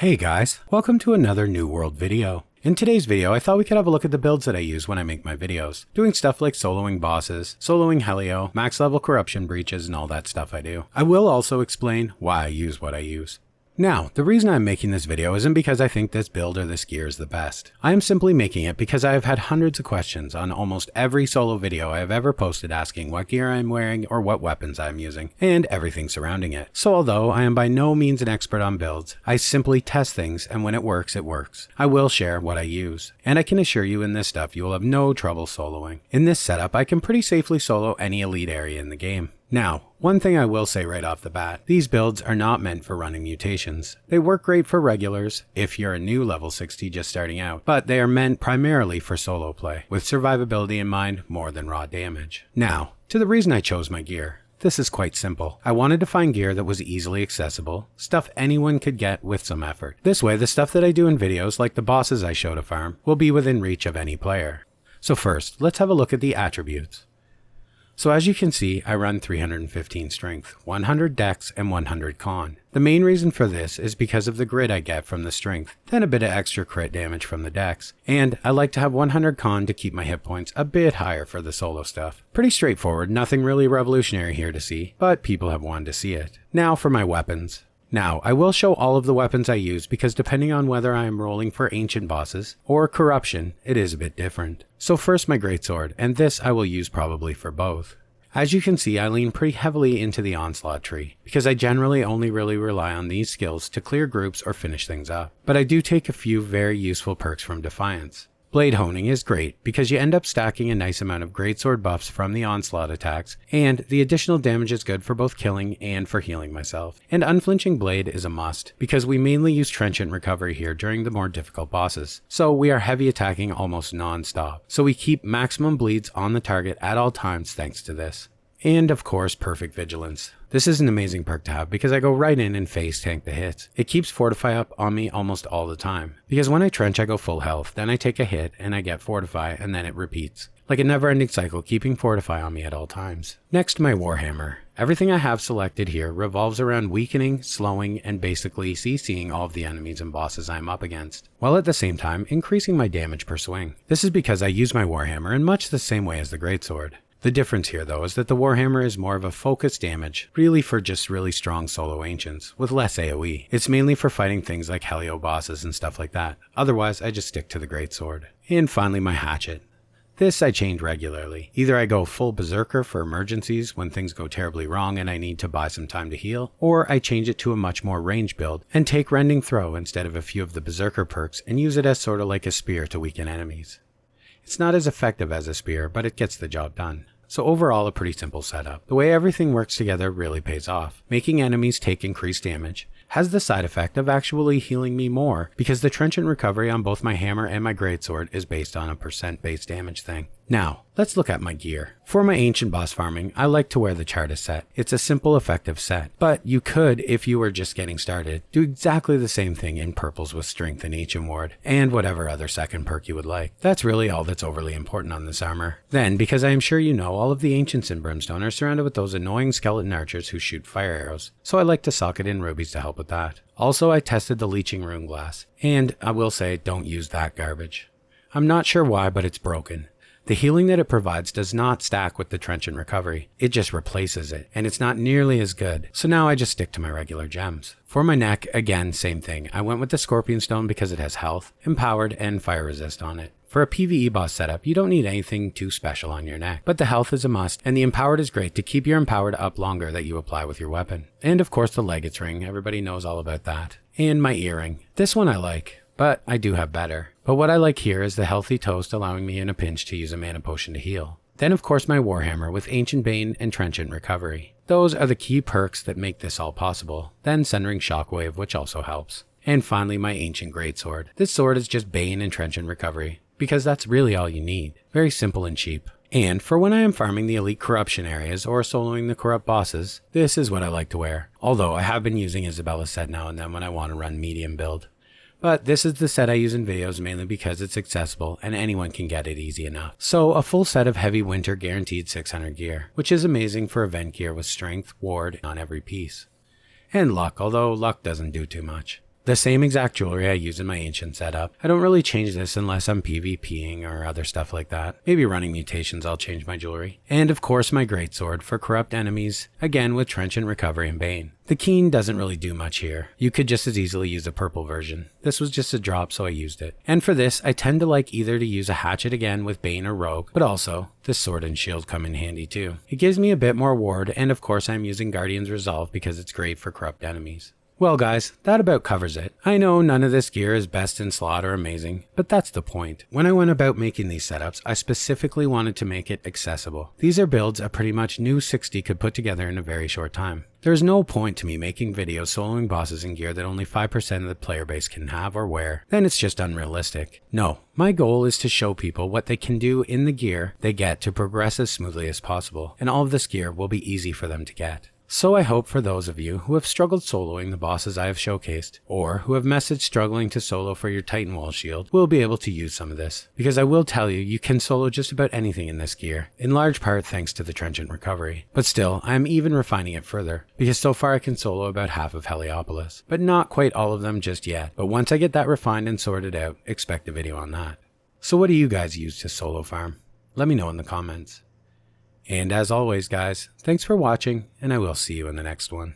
Hey guys, welcome to another New World video. In today's video, I thought we could have a look at the builds that I use when I make my videos, doing stuff like soloing bosses, soloing Helio, max level corruption breaches, and all that stuff I do. I will also explain why I use what I use. Now, the reason I'm making this video isn't because I think this build or this gear is the best. I am simply making it because I have had hundreds of questions on almost every solo video I have ever posted asking what gear I'm wearing or what weapons I'm using, and everything surrounding it. So although I am by no means an expert on builds, I simply test things, and when it works, it works. I will share what I use, and I can assure you in this stuff you will have no trouble soloing. In this setup, I can pretty safely solo any elite area in the game. Now, one thing I will say right off the bat, these builds are not meant for running mutations. They work great for regulars, if you're a new level 60 just starting out, but they are meant primarily for solo play, with survivability in mind more than raw damage. Now, to the reason I chose my gear. This is quite simple. I wanted to find gear that was easily accessible, stuff anyone could get with some effort. This way, the stuff that I do in videos, like the bosses I show to farm, will be within reach of any player. So first, let's have a look at the attributes. So as you can see, I run 315 strength, 100 dex, and 100 con. The main reason for this is because of the grit I get from the strength, then a bit of extra crit damage from the dex, and I like to have 100 con to keep my hit points a bit higher for the solo stuff. Pretty straightforward, nothing really revolutionary here to see, but people have wanted to see it. Now for my weapons. Now, I will show all of the weapons I use because depending on whether I am rolling for ancient bosses or corruption, it is a bit different. So first my Greatsword, and this I will use probably for both. As you can see, I lean pretty heavily into the onslaught tree, because I generally only really rely on these skills to clear groups or finish things up. But I do take a few very useful perks from Defiance. Blade honing is great because you end up stacking a nice amount of greatsword buffs from the onslaught attacks, and the additional damage is good for both killing and for healing myself. And unflinching blade is a must because we mainly use trenchant recovery here during the more difficult bosses. So we are heavy attacking almost non-stop. So we keep maximum bleeds on the target at all times thanks to this. And of course, perfect vigilance. This is an amazing perk to have because I go right in and face tank the hits. It keeps Fortify up on me almost all the time. Because when I trench I go full health, then I take a hit and I get Fortify and then it repeats. Like a never-ending cycle keeping Fortify on me at all times. Next, my Warhammer. Everything I have selected here revolves around weakening, slowing, and basically CCing all of the enemies and bosses I'm up against, while at the same time increasing my damage per swing. This is because I use my Warhammer in much the same way as the Greatsword. The difference here though is that the Warhammer is more of a focused damage, really for just really strong solo ancients, with less AoE. It's mainly for fighting things like Helio bosses and stuff like that. Otherwise, I just stick to the Greatsword. And finally my Hatchet. This I change regularly. Either I go full berserker for emergencies when things go terribly wrong and I need to buy some time to heal, or I change it to a much more range build and take Rending Throw instead of a few of the berserker perks and use it as sort of like a spear to weaken enemies. It's not as effective as a spear, but it gets the job done. So overall, a pretty simple setup. The way everything works together really pays off. Making enemies take increased damage has the side effect of actually healing me more because the trenchant recovery on both my hammer and my greatsword is based on a percent base damage thing. Now, let's look at my gear. For my ancient boss farming, I like to wear the Chartist set. It's a simple, effective set, but you could, if you were just getting started, do exactly the same thing in purples with strength and ancient ward, and whatever other second perk you would like. That's really all that's overly important on this armor. Then, because I am sure you know, all of the ancients in Brimstone are surrounded with those annoying skeleton archers who shoot fire arrows, so I like to socket in rubies to help with that. Also, I tested the leeching rune glass, and I will say, don't use that garbage. I'm not sure why, but it's broken. The healing that it provides does not stack with the trenchant recovery, it just replaces it, and it's not nearly as good, so now I just stick to my regular gems. For my neck, again, same thing. I went with the Scorpion Stone because it has health, empowered, and fire resist on it. For a PVE boss setup, you don't need anything too special on your neck, but the health is a must, and the empowered is great to keep your empowered up longer that you apply with your weapon. And of course the Legate's ring, everybody knows all about that. And my earring. This one I like. But I do have better. But what I like here is the healthy toast allowing me in a pinch to use a mana potion to heal. Then of course my Warhammer with Ancient Bane and Trenchant Recovery. Those are the key perks that make this all possible. Then Centering Shockwave, which also helps. And finally my Ancient Greatsword. This sword is just Bane and Trenchant Recovery, because that's really all you need. Very simple and cheap. And for when I am farming the elite corruption areas or soloing the corrupt bosses, this is what I like to wear. Although I have been using Isabella's set now and then when I want to run medium build. But this is the set I use in videos mainly because it's accessible and anyone can get it easy enough. So a full set of heavy winter guaranteed 600 gear, which is amazing for event gear with strength, ward on every piece. And luck, although luck doesn't do too much. The same exact jewelry I use in my ancient setup. I don't really change this unless I'm PvPing or other stuff like that. Maybe running mutations I'll change my jewelry. And of course my Greatsword for corrupt enemies, again with Trenchant Recovery and Bane. The Keen doesn't really do much here. You could just as easily use a purple version. This was just a drop so I used it. And for this I tend to like either to use a hatchet again with Bane or Rogue, but also this sword and shield come in handy too. It gives me a bit more ward, and of course I'm using Guardian's Resolve because it's great for corrupt enemies. Well guys, that about covers it. I know none of this gear is best in slot or amazing, but that's the point. When I went about making these setups, I specifically wanted to make it accessible. These are builds a pretty much new 60 could put together in a very short time. There's no point to me making videos soloing bosses in gear that only 5% of the player base can have or wear, then it's just unrealistic. No, my goal is to show people what they can do in the gear they get to progress as smoothly as possible, and all of this gear will be easy for them to get. So I hope for those of you who have struggled soloing the bosses I have showcased, or who have messaged struggling to solo for your Titan Wall shield, will be able to use some of this. Because I will tell you, you can solo just about anything in this gear, in large part thanks to the Trenchant Recovery. But still, I am even refining it further, because so far I can solo about half of Heliopolis, but not quite all of them just yet. But once I get that refined and sorted out, expect a video on that. So what do you guys use to solo farm? Let me know in the comments. And as always guys, thanks for watching, and I will see you in the next one.